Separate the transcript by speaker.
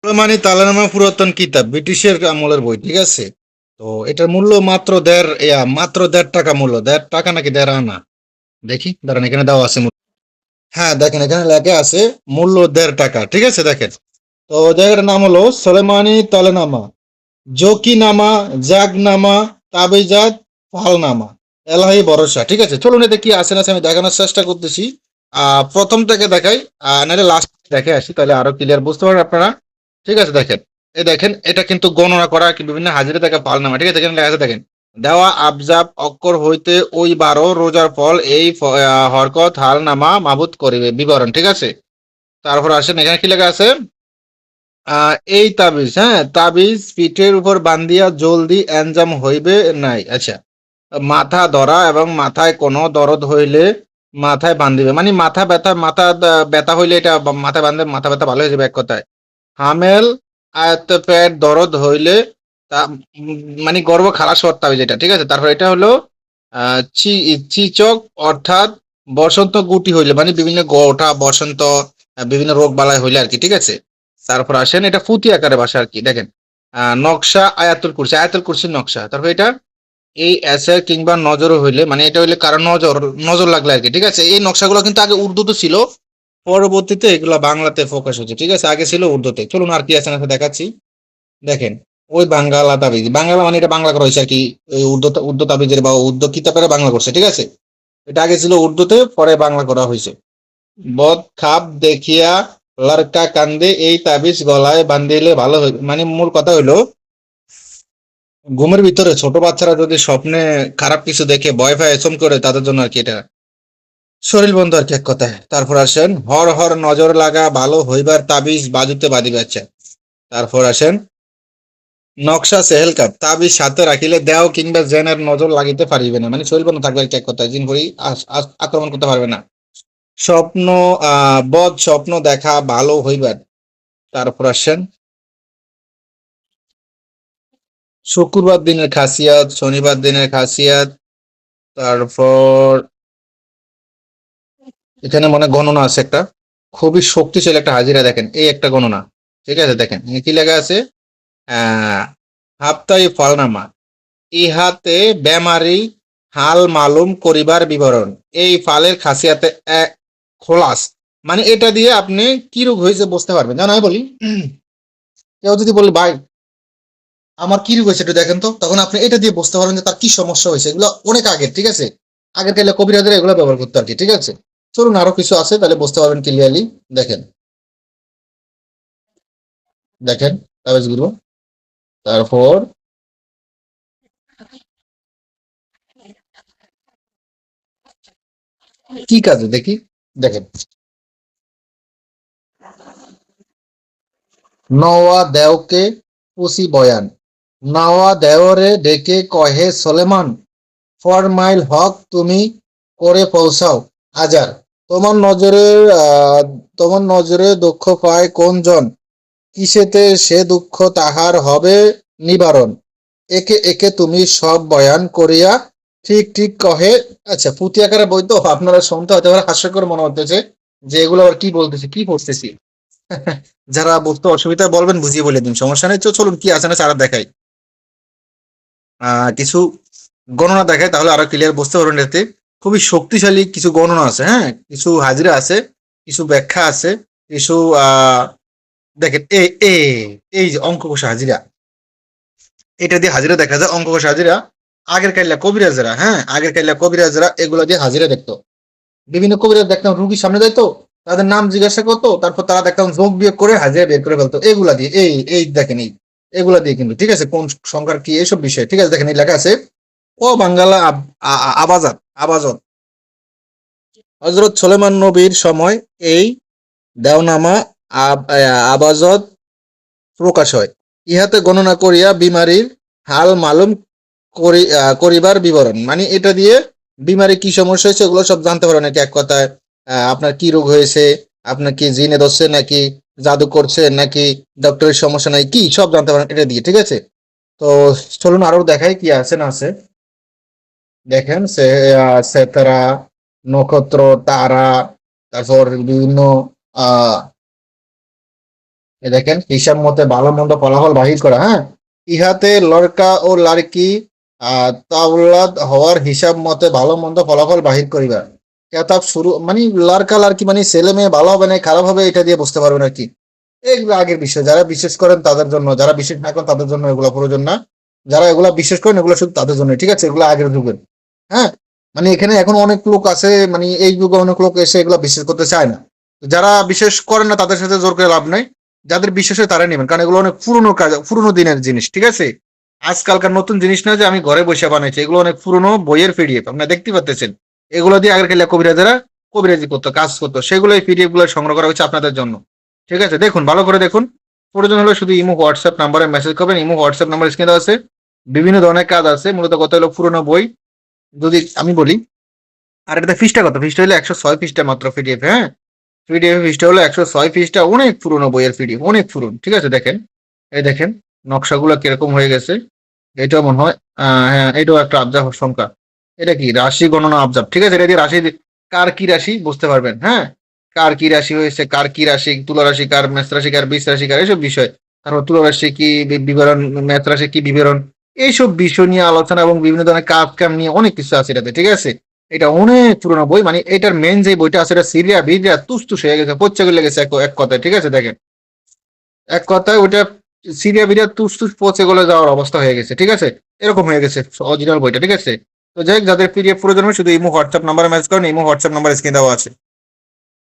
Speaker 1: সুলেমানি তালানামা পুরাতন কিতাব, ব্রিটিশের আমলের বই, ঠিক আছে। তো এটার মূল্য মাত্র মাত্র 1.5 টাকা মূল্য, 1.5 টাকা নাকি 1.5 আনা। দেখি দাঁড়ান, এখানে দেওয়া আছে মূল্য। হ্যাঁ দেখেন, এখানে লেখা আছে মূল্য 1.5 টাকা, ঠিক আছে। দেখেন, তো জায়গাটার নাম হলো সোলেমানি তালানামা, জকিনামা, জাগনামা, তাবিজাত, ফালনামা, এলাহি ভরসা, ঠিক আছে। চলুন এতে কি আছে না আছে আমি দেখানোর চেষ্টা করতেছি। প্রথম থেকে দেখাই, নাহলে লাস্ট দেখে আসি, তাহলে আরো ক্লিয়ার বুঝতে পারবেন আপনারা। ঠিক আছে, দেখেন। এই দেখেন, এটা কিন্তু গণনা করা কি বিভিন্ন হাজিরা দেখা ফালনামা, ঠিক আছে। এখানে লেখা আছে, দেখেন, দেওয়া আবজাব অক্ষর হইতে ওই 12 রোজার ফল এই হরকত হালনামা মাবুত করিবে বিবরণ, ঠিক আছে। তারপর আসেন, এখানে কি লেখা আছে, এই তাবিজ, হ্যাঁ, তাবিজ পিঠের উপর বান্ধিয়া জলদি এনজাম হইবে নাই, আচ্ছা। মাথা ধরা এবং মাথায় কোনো দরদ হইলে মাথায় বান্ধিবে, মানে মাথা ব্যথা হইলে এটা মাথায় বান্ধে, মাথা ব্যথা ভালো হয়ে যাবে এক কথায়। হামেল আয়ত্ত পেট দরদ হইলে তা মানে গর্ভ খালাস করতে হবে যেটা, ঠিক আছে। তারপর এটা হলো চিচক, অর্থাৎ বসন্ত গুটি হইলে, মানে বিভিন্ন গোটা বসন্ত, বিভিন্ন রোগ বালাই হইলে আর কি, ঠিক আছে। তারপর আসেন, এটা ফুতি আকারে ভাষা আর কি, দেখেন। নকশা আয়াতুল কুরসি, আয়াতুল কুরসির নকশা। তারপর এটা এই এসে কিংবা নজর হইলে, মানে এটা হইলে কারো নজর নজর লাগলে আর কি, ঠিক আছে। এই নকশাগুলো কিন্তু আগে উর্দুতে ছিল, পরবর্তীতে এগুলা বাংলাতে ফোকাস হচ্ছে, ঠিক আছে। আগে ছিল উর্দুতে। চলুন আর কি আছে না দেখাচ্ছি। দেখেন, ওই বাঙ্গালা তাবিজ, বাংলা মানে এটা বাংলা করা হয়েছে আর কি। ওই উর্দু উর্দু তাবিজের বা উর্দু কিতাবের বাংলা করছে, ঠিক আছে। এটা আগে ছিল উর্দুতে, পরে বাংলা করা হয়েছে। বদ খাপ দেখিয়া লড়কা কান্দে, এই তাবিজ গলায় বান্ধিলে ভালো হয়, মানে মূল কথা হইলো, ঘুমের ভিতরে ছোট বাচ্চারা যদি স্বপ্নে খারাপ কিছু দেখে ভয় পায় এসম করে, তাদের জন্য আর কি এটা শরীর বন্ধ আর কি এক কথায়। তারপর আসেন, হর হর নজর লাগা ভালো হইবার তাবিজ বাজুতে বাঁধিবে, আচ্ছা। তারপর আসেন, নকশা সেহেল কাপ, তাবিজ সাথে রাখিলে দেও কিংবা জেনের নজর লাগিতে পারিবে না, মানে শরীর বন্ধ থাকবে আর কি এক কথায়, জিন ভরি আক্রমণ করতে পারবে না। স্বপ্ন, বদ স্বপ্ন দেখা ভালো হইবার। তারপর আসেন, শুক্রবার দিনের খাসিয়াত, শনিবার দিনের খাসিয়াত। তারপর এখানে মনে গণনা আছে একটা, খুবই শক্তিশালী একটা হাজিরা, দেখেন এই একটা গণনা, ঠিক আছে। দেখেন এখানে কি লেখা আছে, আহ হাপ্তাই ফলনামা, ইহাতে বেমারি হাল মালুম করিবার বিবরণ, এই ফালের খাসিয়াতে খোলাস, মানে এটা দিয়ে আপনি কি রোগ হয়েছে বুঝতে পারবেন। যেমন আমি বলি, কেউ যদি বলি ভাই আমার কি রোগ হয়েছে একটু দেখেন তো, তখন আপনি এটা দিয়ে বুঝতে পারবেন যে তার কি সমস্যা হয়েছে। এগুলো অনেক আগের, ঠিক আছে। আগের কালে কবিরাজরা এগুলো ব্যবহার করতো আর কি, ঠিক আছে। চলুন আরো কিছু আছে, তাহলে বুঝতে পারবেন ক্লিয়ারলি। দেখেন, দেখেন কাগজগুলো। তারপর কি কাজে দেখি, দেখেন, নওয়া দেওকে পুসি বয়ান, নওয়া দেওরে ডেকে কহে সলেমান, ফরমাইল হক তুমি করে পৌঁছাও হাজার, তোমার নজরে তোমার নজরে দুঃখ পায় কোন জন, কিসেতে সে দুঃখ তাহার হবে নিবারণ, একে একে তুমি সব বয়ান করিয়া ঠিক ঠিক কহে। আচ্ছা, পুঁথি আকারে বই তো, আপনারা শুনতে হতে পারে হাস্যকর মনে হতেছে যে এগুলো আবার কি বলতেছি, কি পড়তেছি। যারা বুঝতে অসুবিধা বলবেন, বুঝিয়ে বলে দিন, সমস্যা নেই। তো চলুন কি আছে না সারা দেখাই, কিছু গণনা দেখায়, তাহলে আরো ক্লিয়ার বুঝতে পারবেন। এতে খুবই শক্তিশালী কিছু গণনা আছে, হ্যাঁ, কিছু হাজিরা আছে, কিছু ব্যাখ্যা আছে, কিছু দেখেন, এই যে অঙ্ক কষা হাজিরা, এটা দিয়ে হাজিরা দেখা যায়। অঙ্ক কষা হাজিরা আগের কাইল্লা কবিরাজরা, হ্যাঁ, আগের কাইল্লা কবিরাজরা এগুলো দিয়ে হাজিরা দেখতো। বিভিন্ন কবিরাজ দেখতাম রুগীর সামনে যাইতো, তাদের নাম জিজ্ঞাসা করতো, তারপর তারা দেখতাম যোগ বিয়োগ করে হাজিরা বের করে ফেলতো এগুলা দিয়ে। এই দেখেন, এগুলা দিয়ে কিন্তু, ঠিক আছে, কোন সংখ্যার কি এইসব বিষয়, ঠিক আছে। দেখেন এই লেখা আছে, ও বাঙ্গালা আবাজাত আবাজত, হজরত সোলেমান নবীর সময় এই দেওনামা আবাজত প্রকাশ হয়, ইহাতে গণনা করিয়া বিমারির হাল মালুম করিবার বিবরণ, মানে এটা দিয়ে বিমারি কি সমস্যা হয়েছে ওগুলো সব জানতে পারো নাকি এক কথায়। আপনার কি রোগ হয়েছে, আপনার কি জিনে ধরছে নাকি জাদু করছে নাকি ডক্টরের সমস্যা নাই, কি সব জানতে পারেন এটা দিয়ে, ঠিক আছে। তো চলুন আরো দেখাই কি আছে না আছে। দেখেন সেতারা, নক্ষত্র, তারা, তারপর বিভিন্ন আহ দেখেন হিসাব মতে ভালো মন্দ ফলাফল বাহির করা, হ্যাঁ। ইহাতে লড়কা ও লাড়কি তাওলাদ হওয়ার হিসাব মতে ভালো মন্দ ফলাফল বাহির করিবা। কেতাব শুরু মানে লাড়কা লাড়কি মানে ছেলে মেয়ে ভালো হবে না খারাপ হবে এটা দিয়ে বুঝতে পারবেন আর কি। এগুলো আগের বিষয়, যারা বিশ্বাস করেন তাদের জন্য, যারা বিশ্বাস না করেন তাদের জন্য এগুলো প্রয়োজন না। যারা এগুলা বিশ্বাস করেন এগুলো শুধু তাদের জন্য, ঠিক আছে, এগুলো আগের যুগের। হ্যাঁ, মানে এখানে এখন অনেক লোক আছে, মানে এই যুগে অনেক লোক এসে এগুলো বিশ্বাস করতে চায় না। যারা বিশ্বাস করেন না তাদের সাথে জোর করে লাভ নাই, যাদের বিশ্বাস হয় তারা নেবেন, কারণ এগুলো অনেক পুরনো কাজ, পুরনো দিনের জিনিস, ঠিক আছে। আজকালকার নতুন জিনিস না যে আমি ঘরে বসে বানাইছি, এগুলো অনেক পুরনো বইয়ের পিডিএফ আপনারা দেখতে পাচ্ছেন। এগুলো দিয়ে আগের কালে কবিরাজেরা কবিরাজি করতো, কাজ করতো, সেগুলো এই পিডিএফ গুলো সংগ্রহ করা হচ্ছে আপনাদের জন্য। ঠিক আছে, দেখুন ভালো করে দেখুন। প্রয়োজন হলে শুধু ইমো হোয়াটসঅ্যাপ নাম্বারে মেসেজ করবেন, ইমো হোয়াটসঅ্যাপ নাম্বার স্ক্রিনে দেওয়া আছে। বিভিন্ন ধরনের কাজ আছে, মূলত কথা হলো পুরোনো বই যদি আমি বলি। আর এটাতে ফিসটা কত, ফিসটা হলো 106 পৃষ্ঠা মাত্র পিডিএফ, হ্যাঁ। পিডিএফ ফিসটা হলো 106 পৃষ্ঠা, অনেক পুরোনো বইয়ের পিডিএফ, অনেক পুরনো, ঠিক আছে। দেখেন, এই দেখেন নকশাগুলো কিরকম হয়ে গেছে। এটাও মনে হয় হ্যাঁ, এটাও একটা আবজাব সংখ্যা। এটা কি রাশি গণনা আবজাব, ঠিক আছে। এটা দিয়ে রাশি কার কি রাশি বুঝতে পারবেন, হ্যাঁ। কার কি রাশি হয়েছে, কার কি রাশি, তুলা রাশি কার, মেষ রাশি কার, বৃষ রাশি কার, এইসব বিষয়। তারপর তুলা রাশি কি বিবরণ, মেষ রাশি কি বিবরণ, এইসব বিষয় নিয়ে আলোচনা এবং বিভিন্ন ধরনের কাজ কাম নিয়ে অনেক কিছু আছে এটাতে, ঠিক আছে। এটা অনেক পুরোনো বই, মানে এটার মেন যে বইটা আছে এটা সিরিয়া বিরিয়া তুস হয়ে গেছে, পচে গলে গেছে এক কথায়, ঠিক আছে। দেখেন, এক কথায় ওইটা সিরিয়া বিরিয়া তুস পচে গলে যাওয়ার অবস্থা হয়ে গেছে, ঠিক আছে। এরকম হয়ে গেছে অরিজিনাল বইটা, ঠিক আছে। তো যাই হোক, যাদের পিডিএফ প্রয়োজন হয় শুধু ইমো হোয়াটসঅ্যাপ নাম্বারে মেসেজ করেন, ইমো হোয়াটসঅ্যাপ নাম্বার স্ক্রিনে দেওয়া আছে।